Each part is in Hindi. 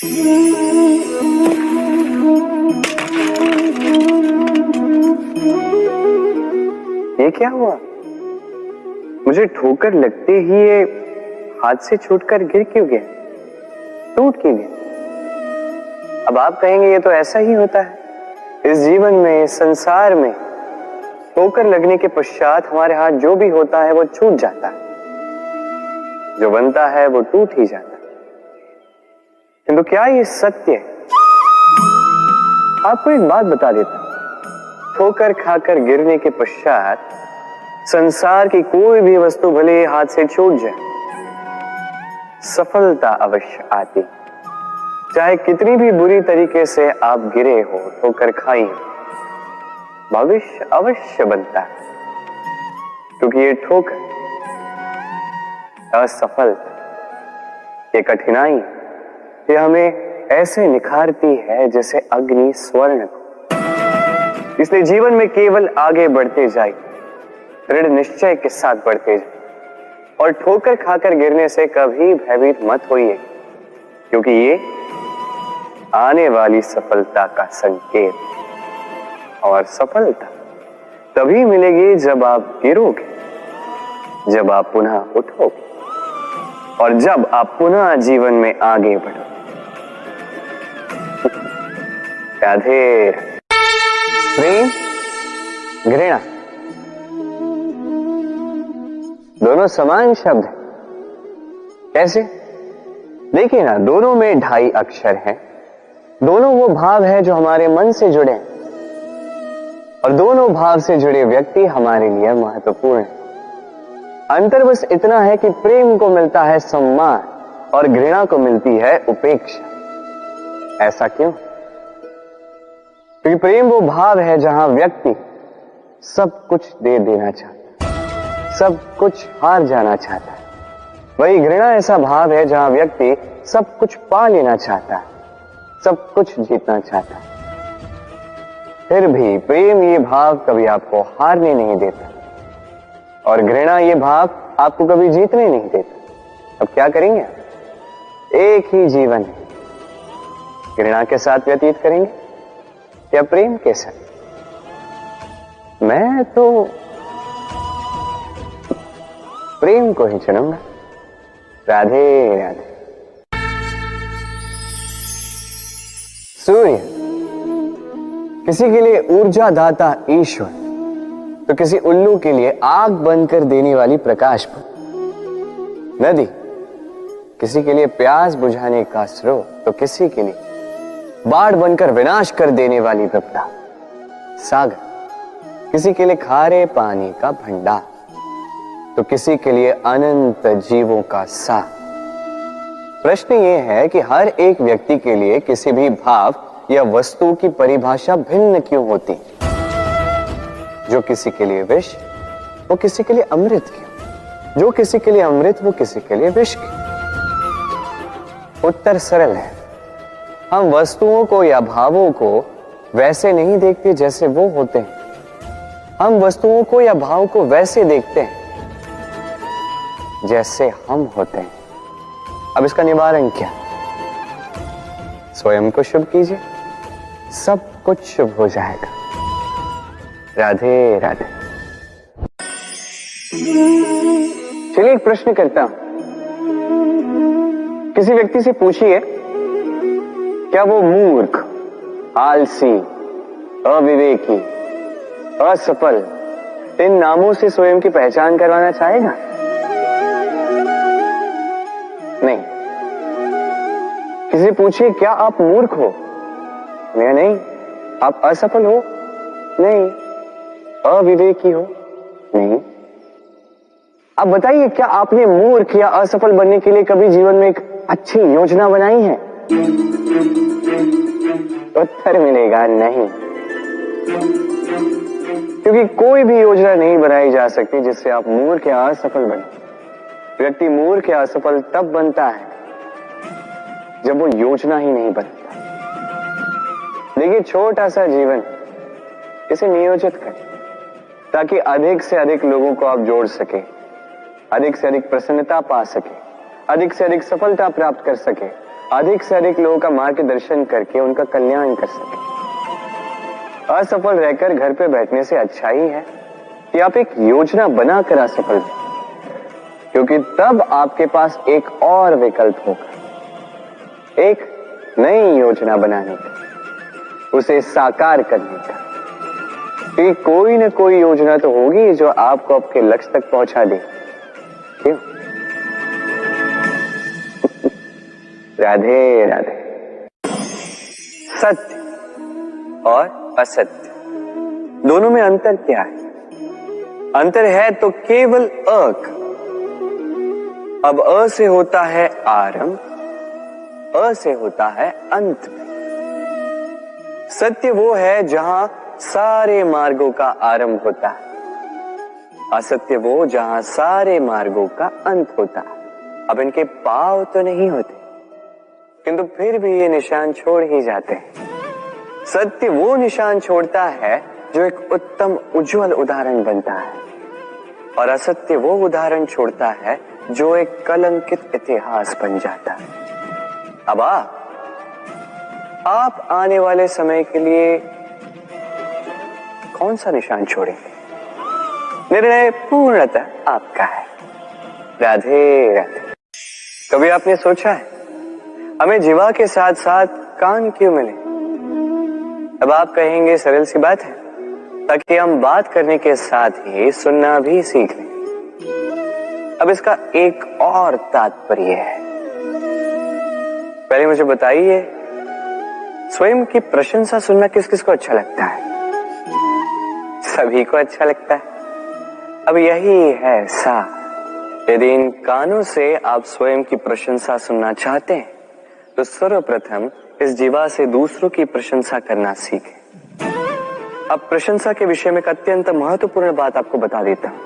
ये क्या हुआ? मुझे ठोकर लगते ही ये हाथ से छूटकर गिर क्यों गया, टूट क्यों गया? अब आप कहेंगे ये तो ऐसा ही होता है इस जीवन में, इस संसार में। ठोकर लगने के पश्चात हमारे हाथ जो भी होता है वो छूट जाता है, जो बनता है वो टूट ही जाता है। किंतु क्या ये सत्य है? आपको एक बात बता देता हूं, ठोकर खाकर गिरने के पश्चात संसार की कोई भी वस्तु भले हाथ से छूट जाए, सफलता अवश्य आती। चाहे कितनी भी बुरी तरीके से आप गिरे हो, ठोकर खाई हो, भविष्य अवश्य बनता है। क्योंकि ये ठोकर, असफलता, ये कठिनाई, ये हमें ऐसे निखारती है जैसे अग्नि स्वर्ण को। इसलिए जीवन में केवल आगे बढ़ते जाए, दृढ़ निश्चय के साथ बढ़ते जाए, और ठोकर खाकर गिरने से कभी भयभीत मत होइए, क्योंकि ये आने वाली सफलता का संकेत। और सफलता तभी मिलेगी जब आप गिरोगे, जब आप पुनः उठोगे, और जब आप पुनः जीवन में आगे बढ़ोगे। राधे। प्रेम, घृणा दोनों समान शब्द हैं। कैसे? देखिए ना, दोनों में 2.5 अक्षर हैं। दोनों वो भाव है जो हमारे मन से जुड़े हैं, और दोनों भाव से जुड़े व्यक्ति हमारे लिए महत्वपूर्ण है। अंतर बस इतना है कि प्रेम को मिलता है सम्मान और घृणा को मिलती है उपेक्षा। ऐसा क्यों? क्योंकि प्रेम वो भाव है जहां व्यक्ति सब कुछ दे देना चाहता है, सब कुछ हार जाना चाहता है। वही घृणा ऐसा भाव है जहां व्यक्ति सब कुछ पा लेना चाहता है, सब कुछ जीतना चाहता है। फिर भी प्रेम ये भाव कभी आपको हारने नहीं देता, और घृणा ये भाव आपको कभी जीतने नहीं देता। अब क्या करेंगे? एक ही जीवन है, घृणा के साथ व्यतीत करेंगे या प्रेम के साथ? मैं तो प्रेम को ही चुनूंगा। राधे राधे। सूर्य किसी के लिए ऊर्जा दाता ईश्वर, तो किसी उल्लू के लिए आग बनकर देने वाली प्रकाश पुंज। नदी किसी के लिए प्यास बुझाने का स्रोत, तो किसी के लिए बाढ़ बनकर विनाश कर देने वाली विपदा। सागर किसी के लिए खारे पानी का भंडार, तो किसी के लिए अनंत जीवों का सार। प्रश्न ये है कि हर एक व्यक्ति के लिए किसी भी भाव या वस्तु की परिभाषा भिन्न क्यों होती? जो किसी के लिए विष, वो किसी के लिए अमृत क्यों? जो किसी के लिए अमृत, वो किसी के लिए विष क्यों? उत्तर सरल है। हम वस्तुओं को या भावों को वैसे नहीं देखते जैसे वो होते हैं। हम वस्तुओं को या भाव को वैसे देखते हैं जैसे हम होते हैं। अब इसका निवारण क्या? स्वयं को शुभ कीजिए, सब कुछ शुभ हो जाएगा। राधे राधे। चलिए एक प्रश्न करता हूं। किसी व्यक्ति से पूछिए, क्या वो मूर्ख, आलसी, अविवेकी, असफल, इन नामों से स्वयं की पहचान करवाना चाहेगा? नहीं। किसी से पूछिए, क्या आप मूर्ख हो? नहीं। आप असफल हो? नहीं। अविवेकी हो? नहीं। अब बताइए, क्या आपने मूर्ख या असफल बनने के लिए कभी जीवन में एक अच्छी योजना बनाई है? उत्तर मिलेगा नहीं। क्योंकि कोई भी योजना नहीं बनाई जा सकती जिससे आप मूर्ख या असफल बने। व्यक्ति मूर्ख या असफल तब बनता है जब वो योजना ही नहीं बनता। देखिए, छोटा सा जीवन, इसे नियोजित करें ताकि अधिक से अधिक लोगों को आप जोड़ सके, अधिक से अधिक प्रसन्नता पा सके, अधिक से अधिक सफलता प्राप्त कर सके, अधिक से अधिक लोगों का मार्गदर्शन करके उनका कल्याण कर सके। असफल रहकर घर पे बैठने से अच्छा ही है कि आप एक योजना बनाकर असफल हो, क्योंकि तब आपके पास एक और विकल्प होगा, एक नई योजना बनाने का, उसे साकार करने का। कि कोई न कोई योजना तो होगी जो आपको आपके लक्ष्य तक पहुंचा दे। क्यों? राधे राधे। सत्य और असत्य दोनों में अंतर क्या है? अंतर है तो केवल अ का। अब अ से होता है आरंभ, अ से होता है अंत में। सत्य वो है जहां सारे मार्गों का आरंभ होता है, असत्य वो जहां सारे मार्गों का अंत होता है। अब इनके पांव तो नहीं होते, किंतु फिर भी ये निशान छोड़ ही जाते हैं। सत्य वो निशान छोड़ता है जो एक उत्तम उज्जवल उदाहरण बनता है, और असत्य वो उदाहरण छोड़ता है जो एक कलंकित इतिहास बन जाता है। अब आप आने वाले समय के लिए कौन सा निशान छोड़ेंगे? निर्णय पूर्णतः आपका है। राधे राधे। कभी आपने सोचा है हमें जीवा के साथ साथ कान क्यों मिले? अब आप कहेंगे सरल सी बात है, ताकि हम बात करने के साथ ही सुनना भी सीख लें। अब इसका एक और तात्पर्य है। पहले मुझे बताइए, स्वयं की प्रशंसा सुनना किस किस को अच्छा लगता है? सभी को अच्छा लगता है। अब यही है सा। यदि इन कानों से आप स्वयं की प्रशंसा सुनना चाहते हैं तो सर्वप्रथम इस जीवा से दूसरों की प्रशंसा करना सीखें। अब प्रशंसा के विषय में एक अत्यंत महत्वपूर्ण बात आपको बता देता हूं।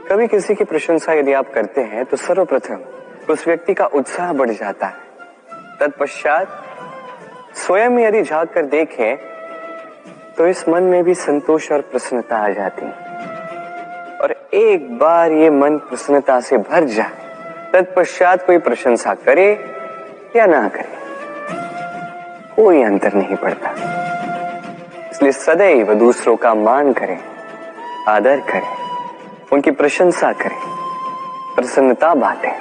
कभी किसी की प्रशंसा यदि आप करते हैं तो सर्वप्रथम उस व्यक्ति का उत्साह बढ़ जाता है। तत्पश्चात स्वयं यदि झांक कर देखें तो इस मन में भी संतोष और प्रसन्नता आ जाती है, और एक बार ये मन प्रसन्नता से भर जाए, तत्पश्चात कोई प्रशंसा करे या ना करे, कोई अंतर नहीं पड़ता। इसलिए सदैव दूसरों का मान करें, आदर करें, उनकी प्रशंसा करें, प्रसन्नता बांटें।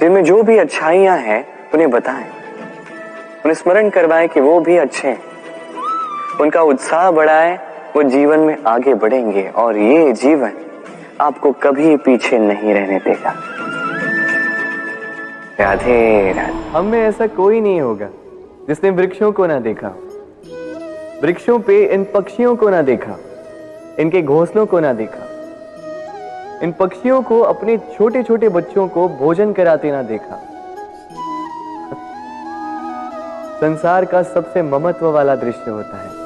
जिनमें जो भी अच्छाइयां हैं उन्हें बताएं, उन्हें स्मरण करवाएं कि वो भी अच्छे हैं, उनका उत्साह बढ़ाएं, वो जीवन में आगे बढ़ेंगे और ये जीवन आपको कभी पीछे नहीं रहने देगा। राधे राधे। हम में ऐसा कोई नहीं होगा जिसने वृक्षों को ना देखा, वृक्षों पे इन पक्षियों को ना देखा, इनके घोंसलों को ना देखा, इन पक्षियों को अपने छोटे छोटे बच्चों को भोजन कराते ना देखा। संसार का सबसे ममत्व वाला दृश्य होता है।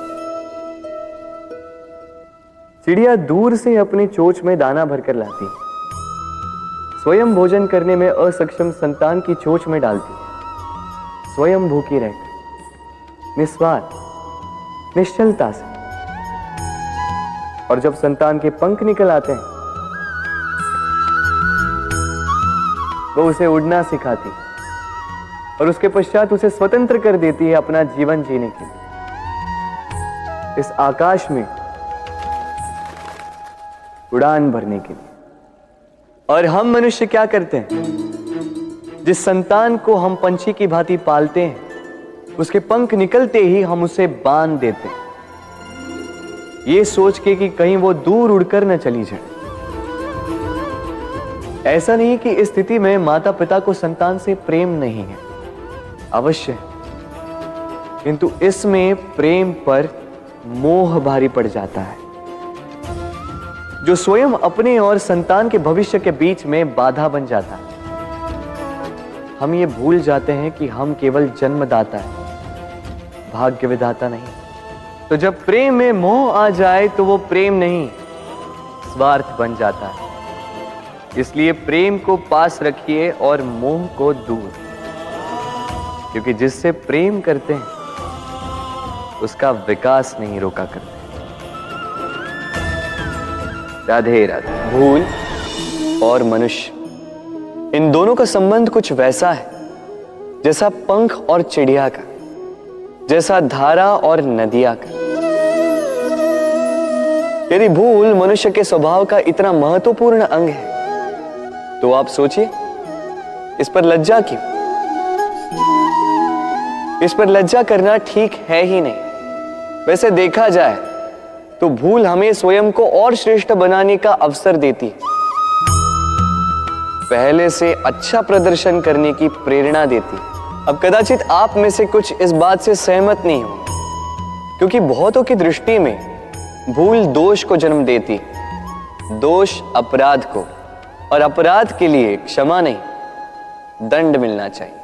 चिड़िया दूर से अपने चोंच में दाना भरकर लाती, स्वयं भोजन करने में असक्षम संतान की चोंच में डालती, स्वयं भूखी रहकर निस्वार्थ निश्चलता से। और जब संतान के पंख निकल आते हैं वो उसे उड़ना सिखाती और उसके पश्चात उसे स्वतंत्र कर देती है अपना जीवन जीने के लिए, इस आकाश में उड़ान भरने के लिए। और हम मनुष्य क्या करते हैं? जिस संतान को हम पंछी की भांति पालते हैं, उसके पंख निकलते ही हम उसे बांध देते हैं, ये सोच के कि कहीं वो दूर उड़कर न चली जाए। ऐसा नहीं कि इस स्थिति में माता पिता को संतान से प्रेम नहीं है, अवश्य है, किंतु इसमें प्रेम पर मोह भारी पड़ जाता है, जो स्वयं अपने और संतान के भविष्य के बीच में बाधा बन जाता है। हम ये भूल जाते हैं कि हम केवल जन्मदाता हैं, भाग्य विधाता नहीं। तो जब प्रेम में मोह आ जाए तो वो प्रेम नहीं, स्वार्थ बन जाता है। इसलिए प्रेम को पास रखिए और मोह को दूर, क्योंकि जिससे प्रेम करते हैं उसका विकास नहीं रोका करते। राधे राधे। भूल और मनुष्य, इन दोनों का संबंध कुछ वैसा है जैसा पंख और चिड़िया का, जैसा धारा और नदिया का। यदि भूल मनुष्य के स्वभाव का इतना महत्वपूर्ण अंग है तो आप सोचिए, इस पर लज्जा क्यों? इस पर लज्जा करना ठीक है ही नहीं। वैसे देखा जाए तो भूल हमें स्वयं को और श्रेष्ठ बनाने का अवसर देती है, पहले से अच्छा प्रदर्शन करने की प्रेरणा देती है। अब कदाचित आप में से कुछ इस बात से सहमत नहीं हो, क्योंकि बहुतों की दृष्टि में भूल दोष को जन्म देती है, दोष अपराध को, और अपराध के लिए क्षमा नहीं, दंड मिलना चाहिए।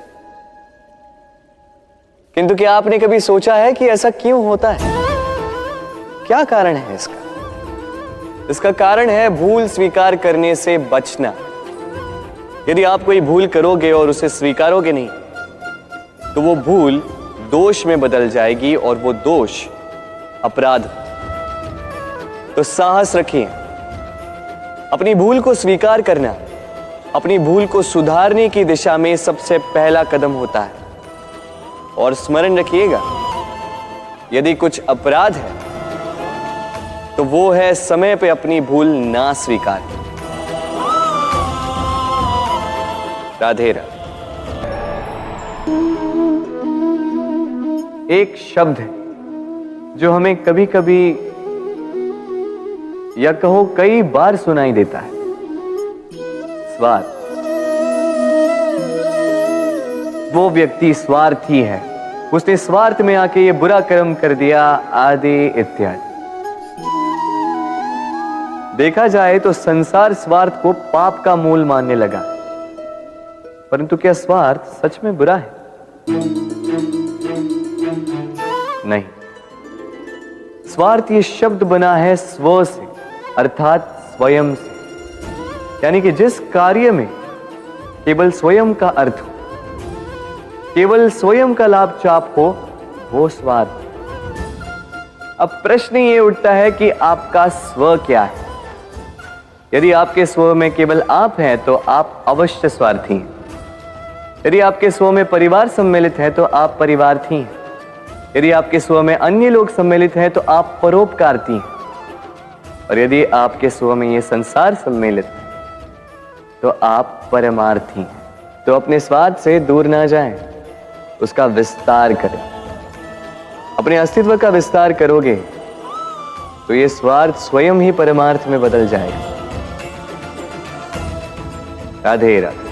किंतु क्या आपने कभी सोचा है कि ऐसा क्यों होता है? क्या कारण है इसका? इसका कारण है भूल स्वीकार करने से बचना। यदि आप कोई भूल करोगे और उसे स्वीकारोगे नहीं, तो वो भूल दोष में बदल जाएगी और वो दोष अपराध। तो साहस रखिए, अपनी भूल को स्वीकार करना अपनी भूल को सुधारने की दिशा में सबसे पहला कदम होता है। और स्मरण रखिएगा, यदि कुछ अपराध है तो वो है समय पे अपनी भूल ना स्वीकार। राधे राधे। एक शब्द है जो हमें कभी कभी या कहो कई बार सुनाई देता है, स्वार्थ। वो व्यक्ति स्वार्थी है, उसने स्वार्थ में आके ये बुरा कर्म कर दिया, आदि इत्यादि। देखा जाए तो संसार स्वार्थ को पाप का मूल मानने लगा, परंतु क्या स्वार्थ सच में बुरा है? नहीं। स्वार्थ ये शब्द बना है स्व से, अर्थात स्वयं से, यानी कि जिस कार्य में केवल स्वयं का अर्थ हो, केवल स्वयं का लाभ चाप हो, वो स्वार्थ। अब प्रश्न ये उठता है कि आपका स्व क्या है? यदि आपके स्व में केवल आप हैं तो आप अवश्य स्वार्थी हैं। यदि आपके स्व में परिवार सम्मिलित है तो आप परिवार्थी हैं। यदि आपके स्व में अन्य लोग सम्मिलित हैं तो आप परोपकारती हैं। और यदि आपके स्व में ये संसार सम्मिलित है तो आप परमार्थी हैं। तो अपने स्वार्थ से दूर ना जाएं, उसका विस्तार करें। अपने अस्तित्व का विस्तार करोगे तो ये स्वार्थ स्वयं ही परमार्थ में बदल जाएगा। राधे राधे।